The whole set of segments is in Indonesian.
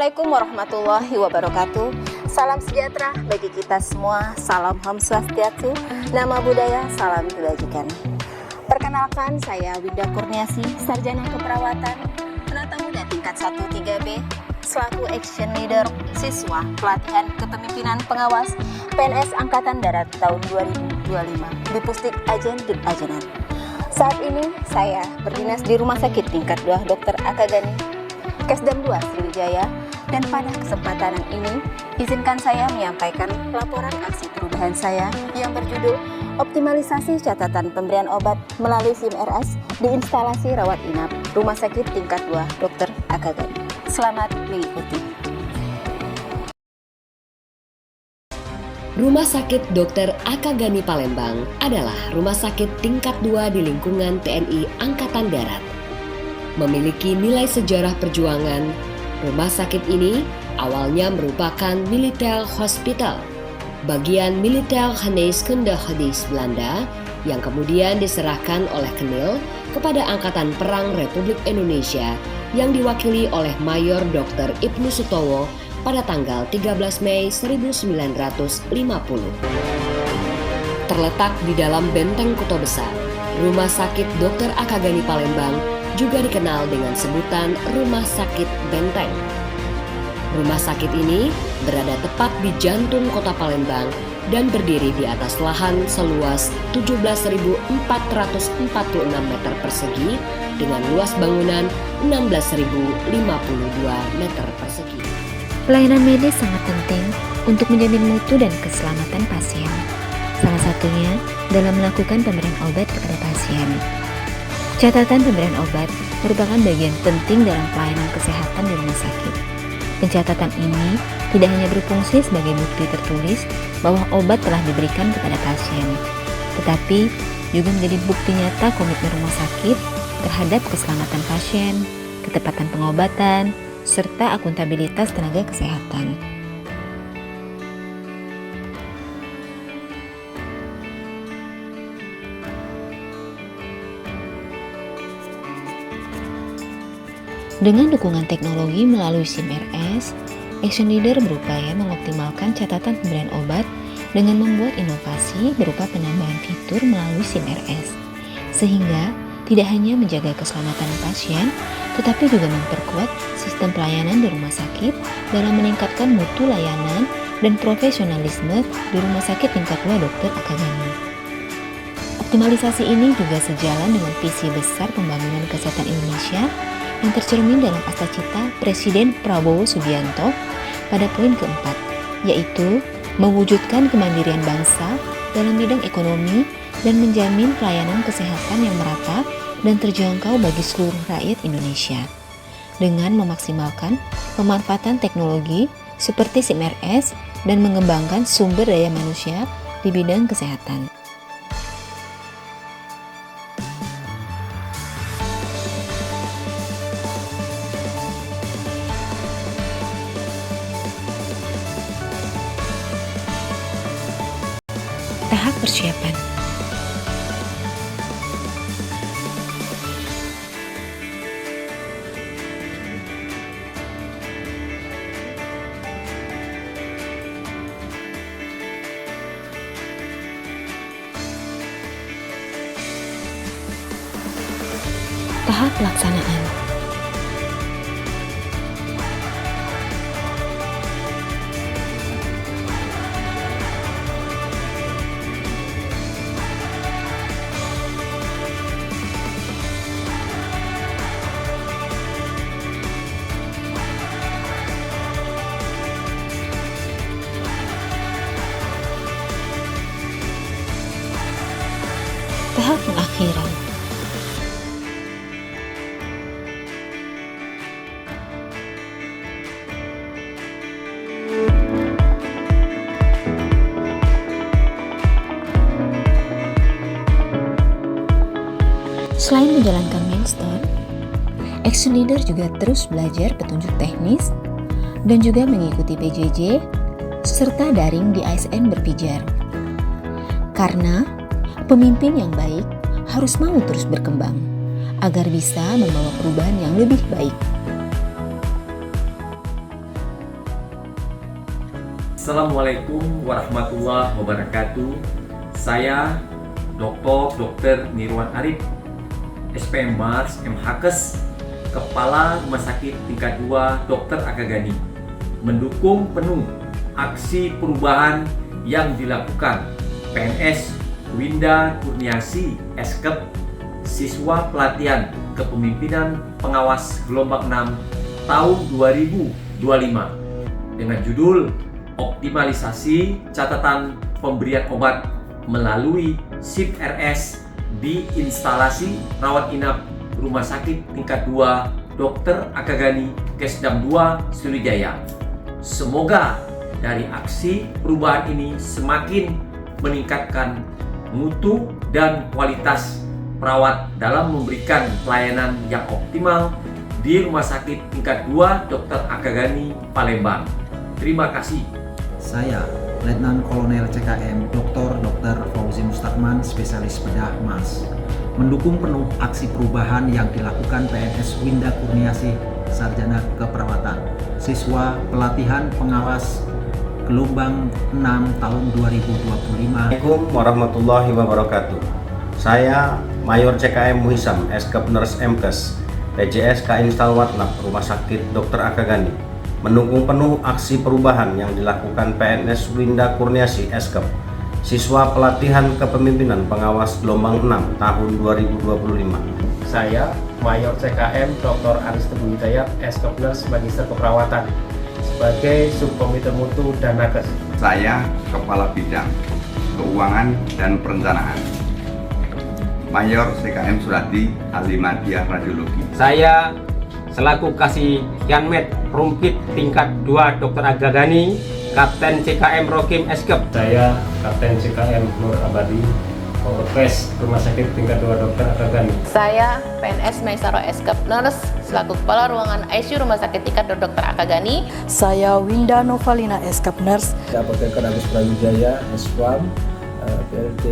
Assalamualaikum warahmatullahi wabarakatuh. Salam sejahtera bagi kita semua. Salam Om Swastiastu, nama budaya, salam kebajikan. Perkenalkan, saya Winda Kurniasi, Sarjana Keperawatan, penata muda tingkat 1-3B, selaku Action Leader Siswa Pelatihan Kepemimpinan Pengawas PNS Angkatan Darat tahun 2025 di Pusdik Ajen Dip Ajenan. Saat ini saya berdinas di Rumah Sakit Tingkat 2 Dr. Akagani, Kesdam 2 Sriwijaya, dan pada kesempatan ini izinkan saya menyampaikan laporan aksi perubahan saya yang berjudul Optimalisasi Catatan Pemberian Obat melalui SIM-RS di instalasi rawat inap Rumah Sakit Tingkat 2 Dr. Akagani. Selamat mengikuti. Rumah Sakit Dr. Akagani Palembang adalah rumah sakit tingkat 2 di lingkungan TNI Angkatan Darat. Memiliki nilai sejarah perjuangan, rumah sakit ini awalnya merupakan Militair Hospital, bagian Militair Geneeskunde Hadis Belanda yang kemudian diserahkan oleh Kenil kepada Angkatan Perang Republik Indonesia yang diwakili oleh Mayor Dr. Ibnu Sutowo pada tanggal 13 Mei 1950. Terletak di dalam benteng Kota Besar, Rumah Sakit Dr. Akagani Palembang juga dikenal dengan sebutan Rumah Sakit Benteng. Rumah sakit ini berada tepat di jantung kota Palembang dan berdiri di atas lahan seluas 17.446 meter persegi dengan luas bangunan 16.052 meter persegi. Pelayanan medis sangat penting untuk menjamin mutu dan keselamatan pasien. Salah satunya dalam melakukan pemberian obat kepada pasien. Catatan pemberian obat merupakan bagian penting dalam pelayanan kesehatan di rumah sakit. Pencatatan ini tidak hanya berfungsi sebagai bukti tertulis bahwa obat telah diberikan kepada pasien, tetapi juga menjadi bukti nyata komitmen rumah sakit terhadap keselamatan pasien, ketepatan pengobatan, serta akuntabilitas tenaga kesehatan. Dengan dukungan teknologi melalui SIM-RS, Action Leader berupaya mengoptimalkan catatan pemberian obat dengan membuat inovasi berupa penambahan fitur melalui SIM-RS, sehingga tidak hanya menjaga keselamatan pasien, tetapi juga memperkuat sistem pelayanan di rumah sakit dalam meningkatkan mutu layanan dan profesionalisme di Rumah Sakit Tingkat 2 Dr. Akagani. Optimalisasi ini juga sejalan dengan visi besar pembangunan kesehatan Indonesia yang tercermin dalam Astacita Presiden Prabowo Subianto pada poin keempat, yaitu mewujudkan kemandirian bangsa dalam bidang ekonomi dan menjamin pelayanan kesehatan yang merata dan terjangkau bagi seluruh rakyat Indonesia dengan memaksimalkan pemanfaatan teknologi seperti SIM-RS dan mengembangkan sumber daya manusia di bidang kesehatan. Tahap persiapan. Tahap pelaksanaan. Tahap pengakhiran. Selain menjalankan milestone, Action Leader juga terus belajar petunjuk teknis dan juga mengikuti PJJ serta daring di ASN berpijar. Karena pemimpin yang baik harus mau terus berkembang agar bisa membawa perubahan yang lebih baik. Assalamualaikum warahmatullahi wabarakatuh. Saya Dr. Nirwan Arif, SPM Mars MHKes, Kepala Rumah Sakit Tingkat 2 Dr. Akagani, mendukung penuh aksi perubahan yang dilakukan PNS Winda Kurniasi Eskep, siswa pelatihan kepemimpinan pengawas gelombang 6 tahun 2025 dengan judul Optimalisasi Catatan Pemberian Obat melalui SIP RS di instalasi rawat inap Rumah Sakit Tingkat 2 Dr. Akagani Kesdam 2 Sriwijaya. Semoga dari aksi perubahan ini semakin meningkatkan mutu dan kualitas perawat dalam memberikan pelayanan yang optimal di Rumah Sakit Tingkat 2 Dr. Akagani Palembang. Terima kasih. Saya, Letnan Kolonel CKM Dr. Fauzi Mustakman, spesialis bedah Mars, mendukung penuh aksi perubahan yang dilakukan PNS Winda Kurniasi, Sarjana Keperawatan, siswa pelatihan pengawas gelombang 6 tahun 2025. Assalamualaikum warahmatullahi wabarakatuh. Saya Mayor CKM Muhisam, Eskep Nurse MKes, PJS Instal Watnap, Rumah Sakit Dr. Akagani, mendukung penuh aksi perubahan yang dilakukan PNS Winda Kurniasi Eskep, siswa pelatihan kepemimpinan pengawas gelombang 6 tahun 2025. Saya Mayor CKM Dr. Aris Teguh Hidayat, Eskep Nurse Magister Keperawatan, sebagai Subkomite Mutu dan Nakes. Saya Kepala Bidang Keuangan dan Perencanaan, Mayor CKM Suradi Alimadiyah Radiologi. Saya selaku Kasih Yanmed Rumpit Tingkat 2 Dr. Akagani, Kapten CKM Rokim Eskep. Saya Kapten CKM Nur Abadi, Korpes Rumah Sakit Tingkat 2 Dr. Akagani. Saya PNS Maisaro Eskep Nurse, selaku Kepala Ruangan ICU Rumah Sakit Tingkat 2 Dr. Akagani. Saya Winda Novalina Eskep Nurse. Saya Apoteker Agus Prawijaya, SPAM, PLT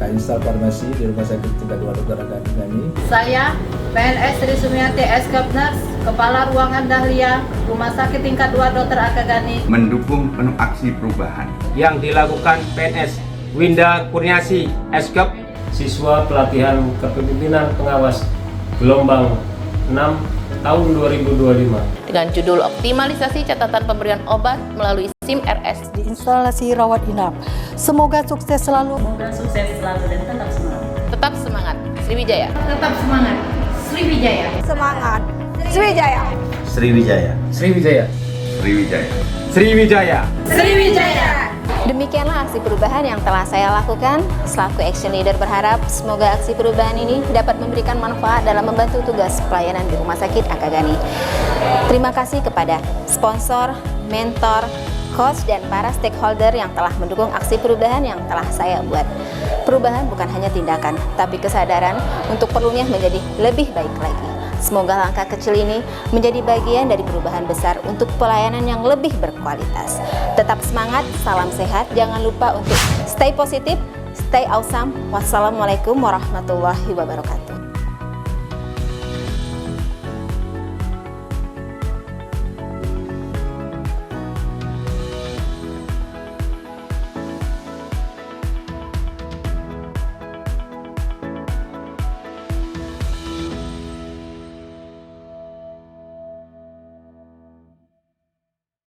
Instal Farmasi di Rumah Sakit Tingkat 2 Dr. Akagani. Saya PNS Sri Sumiati Eskep Nurse, Kepala Ruangan Dahlia Rumah Sakit Tingkat 2 Dr. Akagani, mendukung penuh aksi perubahan yang dilakukan PNS Winda Kurniasi Eskep, siswa pelatihan kepemimpinan pengawas gelombang 6 tahun 2025 dengan judul Optimalisasi Catatan Pemberian Obat melalui SIM RS di instalasi rawat inap. Semoga sukses selalu. semoga sukses selalu dan tetap semangat. Tetap semangat, Sriwijaya. Tetap semangat, Sriwijaya. Semangat, Sriwijaya. Sriwijaya. Sriwijaya. Sriwijaya. Sriwijaya. Sriwijaya. Demikianlah aksi perubahan yang telah saya lakukan. Selaku Action Leader berharap semoga aksi perubahan ini dapat memberikan manfaat dalam membantu tugas pelayanan di Rumah Sakit Akagani. Terima kasih kepada sponsor, mentor, coach, dan para stakeholder yang telah mendukung aksi perubahan yang telah saya buat. Perubahan bukan hanya tindakan, tapi kesadaran untuk perlunya menjadi lebih baik lagi. Semoga langkah kecil ini menjadi bagian dari perubahan besar untuk pelayanan yang lebih berkualitas. Tetap semangat, salam sehat, jangan lupa untuk stay positif, stay awesome. Wassalamualaikum warahmatullahi wabarakatuh.